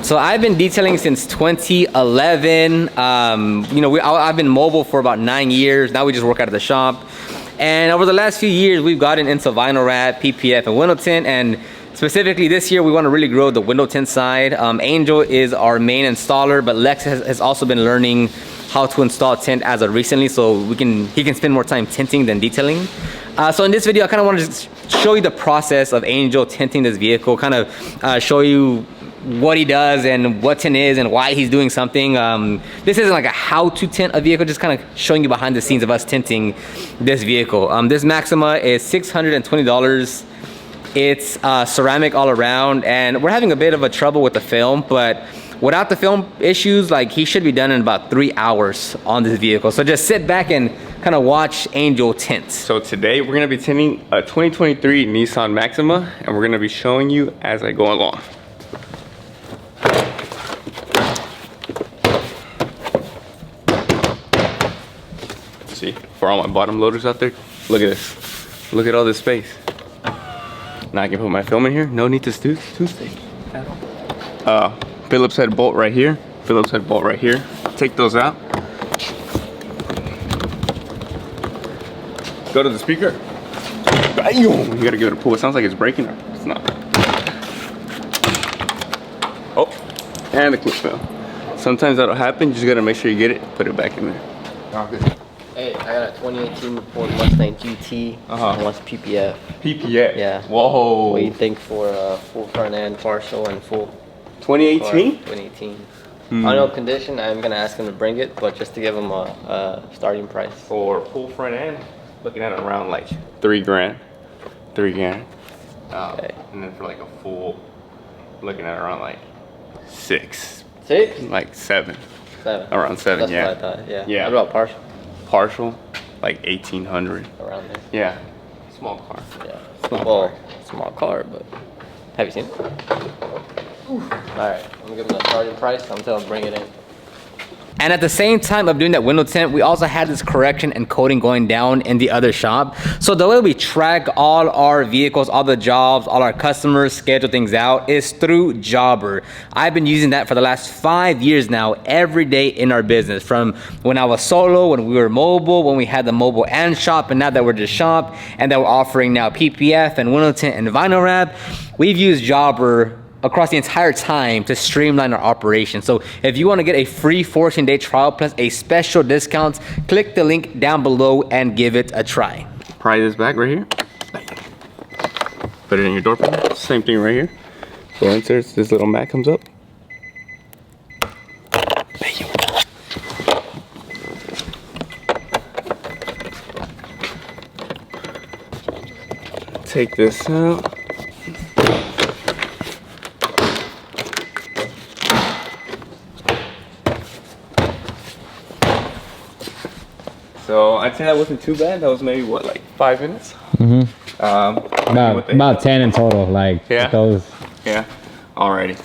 So I've been detailing since 2011. You know, I've been mobile for about 9 years. Now we just work out of the shop. And over the last few years, we've gotten into vinyl wrap, PPF, and window tint. And specifically this year, we want to really grow the window tint side. Angel is our main installer, but Lex has also been learning how to install tint as of recently, so he can spend more time tinting than detailing. So in this video, I kind of want to just show you the process of Angel tinting this vehicle, kind of show you what he does and what tint is and why he's doing something. This isn't like a how to tint a vehicle, just kind of showing you behind the scenes of us tinting this vehicle. This Maxima is $620. It's ceramic all around, and we're having a bit of a trouble with the film, but without the film issues, like, he should be done in about 3 hours on this vehicle. So just sit back and kind of watch Angel tint. So today we're gonna be tinting a 2023 Nissan Maxima, and we're gonna be showing you as I go along. See, for all my bottom loaders out there, look at this. Look at all this space. Now I can put my film in here. No need to toothpaste at all. Phillips head bolt right here. Phillips head bolt right here. Take those out. Go to the speaker. You gotta give it a pull. It sounds like it's breaking. It's not. Oh, and the clip fell. Sometimes that'll happen. You just gotta make sure you get it. Put it back in there. Okay. Hey, I got a 2018 Ford Mustang GT. Wants PPF. PPF? Yeah. Whoa. What do you think for full front end, partial, and full? 2018? 2018. I don't know condition. I'm gonna ask him to bring it, but just to give him a starting price. For full front end, looking at around like 3 grand. 3 grand. Okay. And then for like a full, looking at around like 6. 6? Like 7. 7. Around 7, That's yeah. what I thought, yeah. Yeah. What about partial? Partial, like 1,800. Around there. Yeah. Small car. Yeah. Small car. Small car, but have you seen it? Alright, I'm gonna give him the starting price. I'm telling him bring it in. And at the same time of doing that window tint, we also had this correction and coating going down in the other shop. So the way we track all our vehicles, all the jobs, all our customers, schedule things out is through Jobber. I've been using that for the last 5 years now, every day in our business. From when I was solo, when we were mobile, when we had the mobile and shop, and now that we're just shop, and that we're offering now PPF and window tint and vinyl wrap, we've used Jobber across the entire time to streamline our operation. So if you want to get a free 14-day trial plus a special discount, click the link down below and give it a try. Pry this back right here. Put it in your door panel. Same thing right here. Door inserts, this little mat comes up. Take this out. So I'd say that wasn't too bad. That was maybe what, like 5 minutes? About 10 in total, like, yeah. Those. Yeah, alrighty.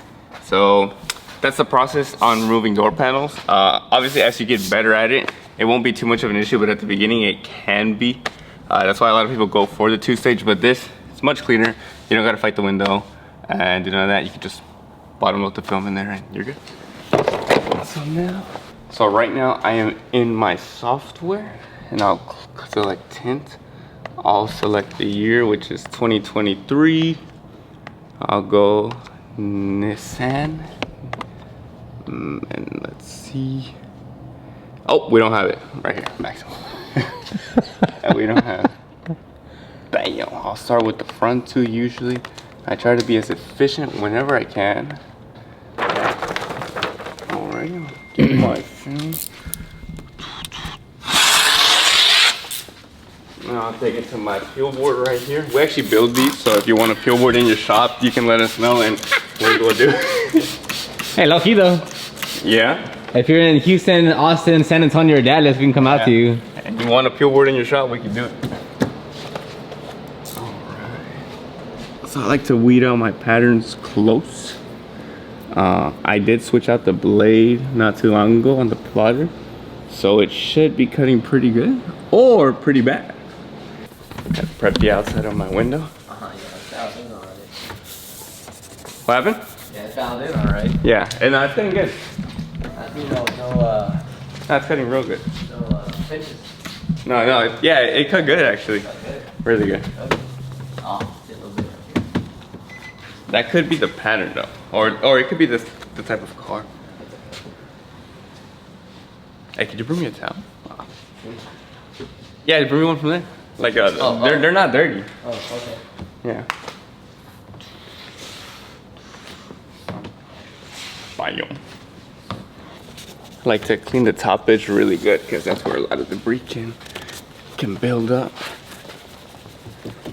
So that's the process on removing door panels. Obviously, as you get better at it, it won't be too much of an issue, but at the beginning it can be. That's why a lot of people go for the 2-stage, but this, it's much cleaner. You don't gotta fight the window and do none of that. You can just bottom load the film in there and you're good. So right now I am in my software and I'll select tint. I'll select the year, which is 2023. I'll go Nissan. And let's see. Oh, we don't have it right here, Maximum. And we don't have it. Bam. I'll start with the front 2 usually. I try to be as efficient whenever I can. Alright, get my film. Now I'll take it to my peel board right here. We actually build these, so if you want a peel board in your shop, you can let us know and we'll do it. Hey, lucky though. Yeah? If you're in Houston, Austin, San Antonio, or Dallas, we can come out to you. And you want a peel board in your shop, we can do it. Alright. So I like to weed out my patterns close. I did switch out the blade not too long ago on the plotter, so it should be cutting pretty good or pretty bad. Gotta prep the outside of my window. Yeah, it's out in already. What happened? Yeah, it's dialed in, all right. Yeah, and it's cutting good. That's cutting real good. no pinches. No, yeah, it cut good actually. Really good. Okay. Oh, see a little bit right here. That could be the pattern though, or it could be the type of car. Hey, could you bring me a towel? Wow. Yeah, bring me one from there. Like they're not dirty. Oh, okay. Yeah. Biome. I like to clean the top edge really good because that's where a lot of debris can build up.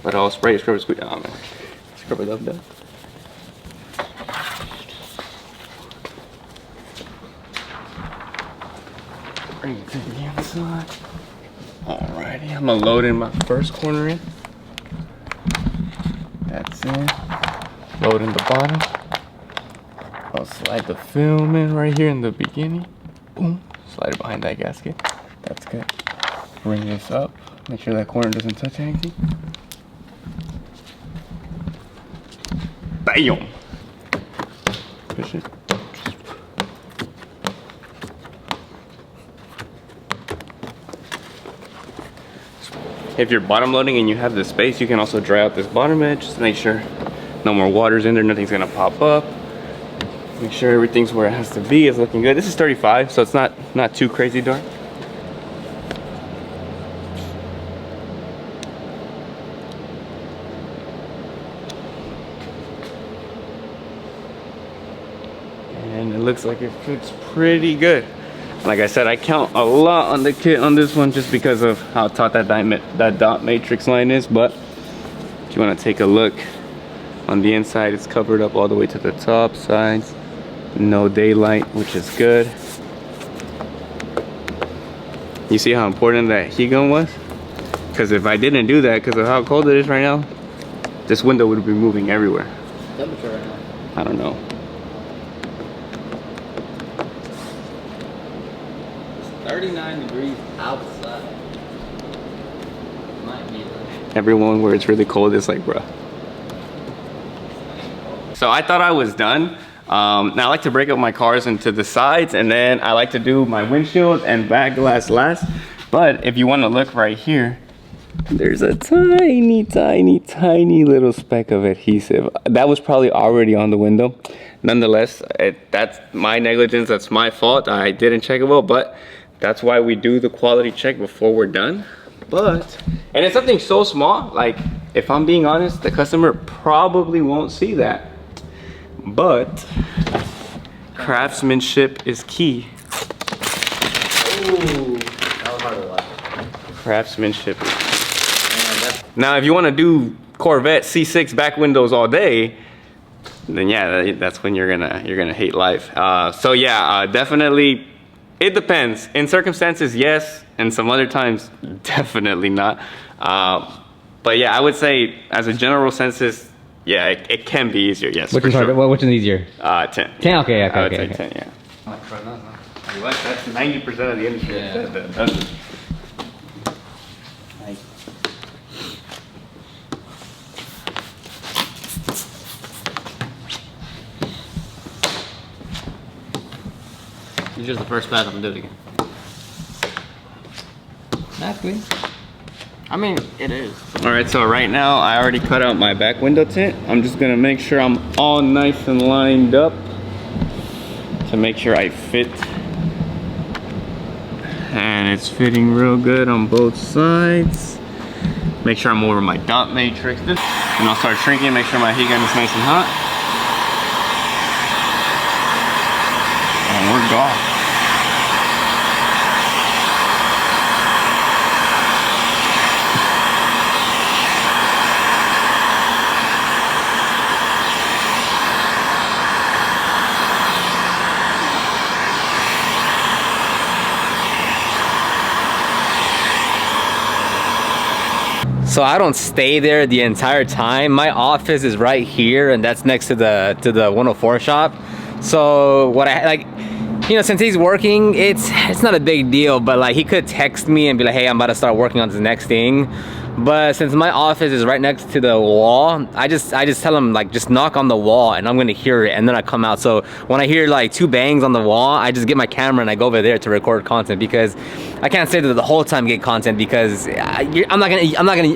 But I'll spray, scrub, squeeze. Oh man, scrub it up though. Bring it to the inside. Alrighty, I'm gonna load in my first corner in. That's it. Load in the bottom. I'll slide the film in right here in the beginning. Boom. Slide it behind that gasket. That's good. Bring this up. Make sure that corner doesn't touch anything. Bam! Push it. If you're bottom loading and you have the space, you can also dry out this bottom edge just to make sure no more water's in there, nothing's gonna pop up. Make sure everything's where it has to be. It's looking good. This is 35, so it's not too crazy dark. And it looks like it fits pretty good. Like I said, I count a lot on the kit on this one just because of how taut that dot matrix line is. But if you want to take a look on the inside, it's covered up all the way to the top sides. No daylight, which is good. You see how important that heat gun was? Because if I didn't do that, because of how cold it is right now, this window would be moving everywhere. Temperature right now. I don't know. It's 39 degrees outside. Might be like. Everyone where it's really cold is like, bruh. So I thought I was done. Now I like to break up my cars into the sides, and then I like to do my windshield and back glass last. But if you want to look right here, there's a tiny little speck of adhesive. That was probably already on the window. Nonetheless, that's my negligence, that's my fault. I didn't check it well, but that's why we do the quality check before we're done. And it's something so small, like if I'm being honest, the customer probably won't see that. But craftsmanship is key. Ooh, that was hard to watch. Craftsmanship. Now, if you want to do Corvette C6 back windows all day, then yeah, that's when you're gonna hate life. So yeah, definitely, it depends. In circumstances, yes, and some other times, definitely not. But yeah, I would say as a general census, yeah, it can be easier, yes. Which one's easier? Tint. Tint, okay. I would say Tint, yeah. That's 90% of the industry. Yeah. It's just the first pass. I'm gonna do it again. That's clean. I mean, it is. All right, so right now I already cut out my back window tint. I'm just gonna make sure I'm all nice and lined up to make sure I fit. And it's fitting real good on both sides. Make sure I'm over my dot matrix. And I'll start shrinking, make sure my heat gun is nice and hot. And we're gone. So I don't stay there the entire time. My office is right here, and that's next to the 104 shop. So what I like, you know, since he's working, it's not a big deal, but like he could text me and be like, hey, I'm about to start working on this next thing. But since my office is right next to the wall, I just tell them like just knock on the wall and I'm gonna hear it, and then I come out. So when I hear like 2 bangs on the wall, I just get my camera and I go over there to record content, because I can't stay there the whole time get content, because I'm not gonna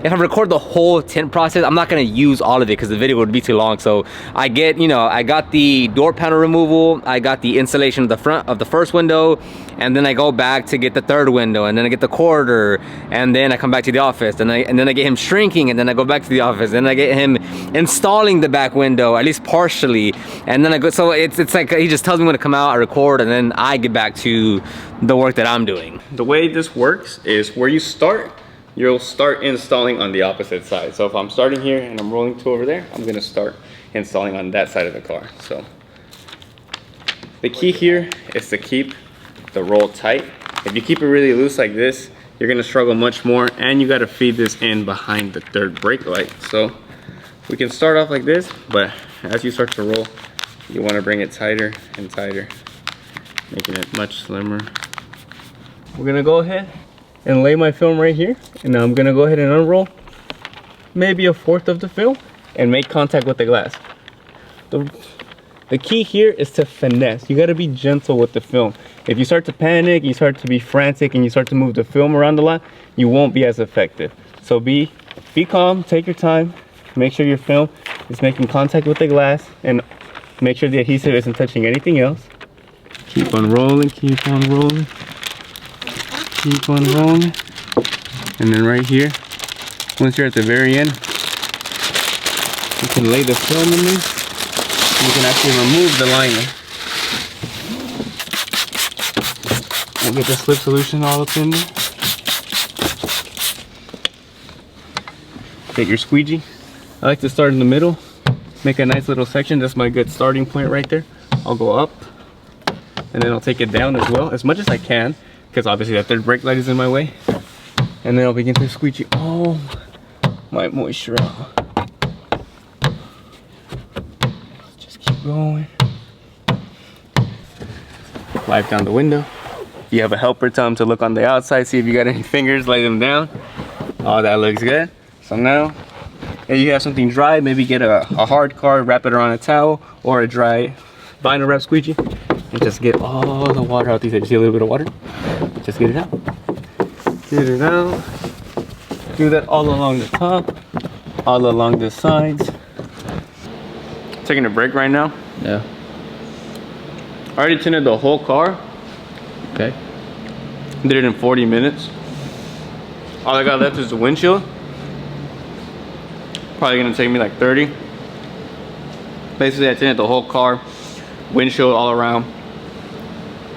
if I record the whole tint process, I'm not gonna use all of it because the video would be too long. So I get, you know, I got the door panel removal, I got the installation of the front of the first window, and then I go back to get the third window, and then I get the quarter, and then I come back to the office, and then I get him shrinking, and then I go back to the office, and then I get him installing the back window, at least partially, and then I go, so it's like he just tells me when to come out, I record, and then I get back to the work that I'm doing. The way this works is where you start, you'll start installing on the opposite side. So if I'm starting here and I'm rolling to over there, I'm gonna start installing on that side of the car. So the key here is to keep the roll tight. If you keep it really loose like this, you're gonna struggle much more, and you gotta feed this in behind the third brake light. So we can start off like this, but as you start to roll, you wanna bring it tighter and tighter, making it much slimmer. We're gonna go ahead and lay my film right here, and now I'm gonna go ahead and unroll maybe 1/4 of the film and make contact with the glass. The key here is to finesse. You gotta be gentle with the film. If you start to panic, you start to be frantic, and you start to move the film around a lot, you won't be as effective. So be calm, take your time, make sure your film is making contact with the glass, and make sure the adhesive isn't touching anything else. Keep on rolling, keep on rolling. Keep on rolling, and then right here, once you're at the very end, you can lay the film in there. You can actually remove the liner. We'll get the slip solution all up in there. Get your squeegee. I like to start in the middle, make a nice little section. That's my good starting point right there. I'll go up, and then I'll take it down as well, as much as I can, because obviously that third brake light is in my way. And then I'll begin to squeegee all my moisture out. Just keep going. Wipe down the window. If you have a helper, tell them to look on the outside, see if you got any fingers, lay them down. Oh, that looks good. So now, if you have something dry, maybe get a hard card, wrap it around a towel, or a dry vinyl wrap squeegee, and just get all the water out these edges. See a little bit of water? Just get it out. Get it out. Do that all along the top, all along the sides. Taking a break right now. Yeah. I already tinted the whole car. Okay. Did it in 40 minutes. All I got left is the windshield. Probably gonna take me like 30. Basically, I tinted the whole car, windshield all around,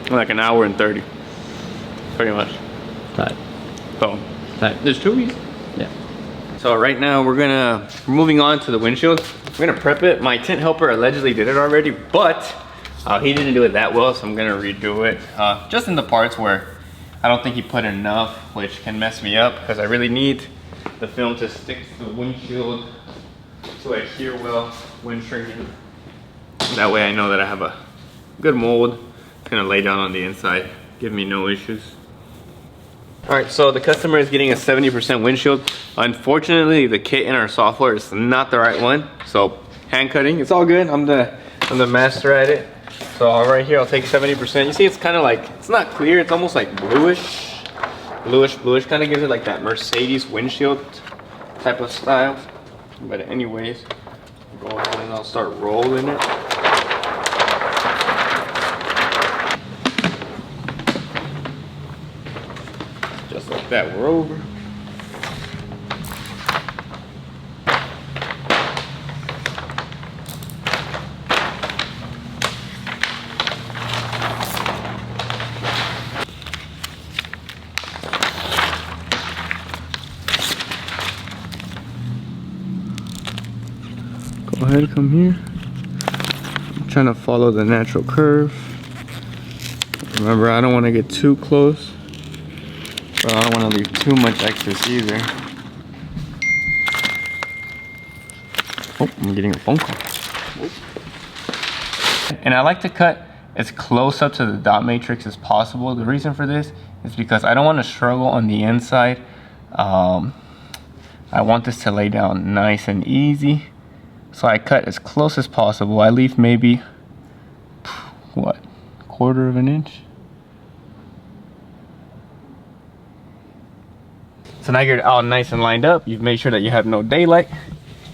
in like an hour and 30. Pretty much. Tight. So, Tight. there's 2 weeks. Yeah. So right now we're moving on to the windshield. We're gonna prep it. My tint helper allegedly did it already, but he didn't do it that well, so I'm gonna redo it. Just in the parts where I don't think he put enough, which can mess me up, because I really need the film to stick to the windshield to adhere well when shrinking. That way I know that I have a good mold. It's gonna lay down on the inside, give me no issues. All right, so the customer is getting a 70% windshield. Unfortunately, the kit in our software is not the right one. So hand cutting, it's all good. I'm the master at it. So right here, I'll take 70%. You see, it's kind of like, it's not clear. It's almost like bluish. Bluish, kind of gives it like that Mercedes windshield type of style. But anyways, go ahead and I'll start rolling it. Just like that, we're over. Go ahead, come here. I'm trying to follow the natural curve. Remember, I don't want to get too close, but I don't want to leave too much excess either. Oh, I'm getting a phone call. And I like to cut as close up to the dot matrix as possible. The reason for this is because I don't want to struggle on the inside I want this to lay down nice and easy. So I cut as close as possible. I leave maybe, what, 1/4 of an inch? So now you're all nice and lined up. You've made sure that you have no daylight.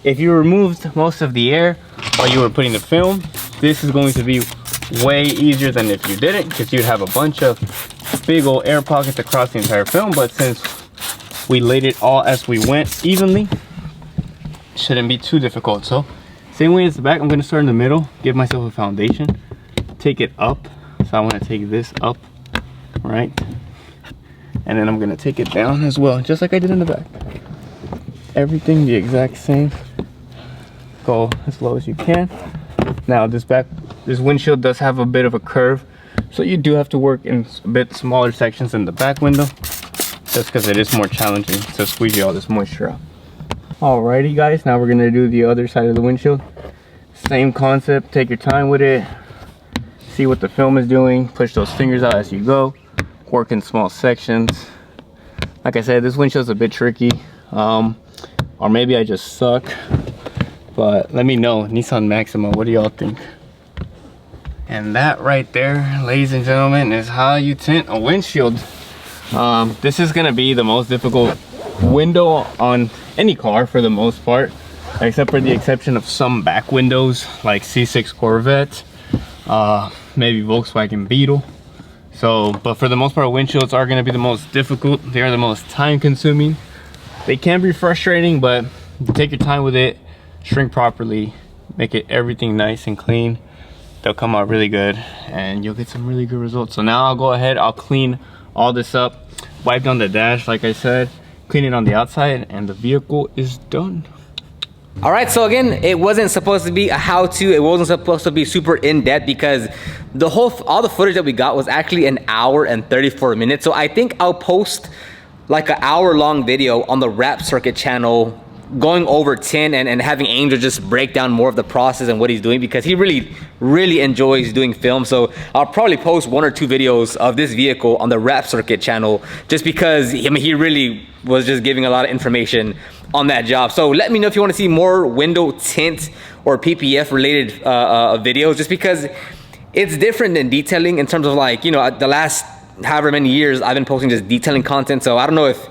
If you removed most of the air while you were putting the film, this is going to be way easier than if you didn't, because you'd have a bunch of big old air pockets across the entire film. But since we laid it all as we went evenly, it shouldn't be too difficult. So same way as the back, I'm going to start in the middle, give myself a foundation, take it up. So I want to take this up, right? And then I'm going to take it down as well, just like I did in the back. Everything the exact same. Go as low as you can. Now this windshield does have a bit of a curve, so you do have to work in a bit smaller sections in the back window, just because it is more challenging to squeeze all this moisture out. Alrighty guys, now we're gonna do the other side of the windshield. Same concept, take your time with it, see what the film is doing, push those fingers out as you go, work in small sections. Like I said, this windshield's a bit tricky, or maybe I just suck. But let me know, Nissan Maxima, what do y'all think? And that right there, ladies and gentlemen, is how you tint a windshield. This is gonna be the most difficult window on any car for the most part, except for the exception of some back windows like C6 Corvette, maybe Volkswagen Beetle. So, but for the most part, windshields are gonna be the most difficult. They are the most time consuming. They can be frustrating, but take your time with it. Shrink properly, make it everything nice and clean. They'll come out really good and you'll get some really good results. So now I'll go ahead, I'll clean all this up, wipe down the dash like I said, clean it on the outside, and the vehicle is done. All right, so again, it wasn't supposed to be a how-to. It wasn't supposed to be super in-depth because all the footage that we got was actually 1 hour and 34 minutes. So I think I'll post like an hour-long video on the Wrap Circuit channel going over Tint and having Angel just break down more of the process and what he's doing, because he really enjoys doing film. So I'll probably post 1 or 2 videos of this vehicle on the Wrap Circuit channel, just because I mean, he really was just giving a lot of information on that job. So let me know if you want to see more window tint or PPF related videos, just because it's different than detailing in terms of, like, you know, the last however many years I've been posting just detailing content. So I don't know if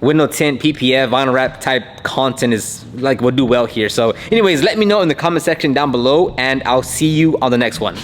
window tint, PPF, vinyl wrap type content is like would do well here. So anyways, let me know in the comment section down below, and I'll see you on the next one.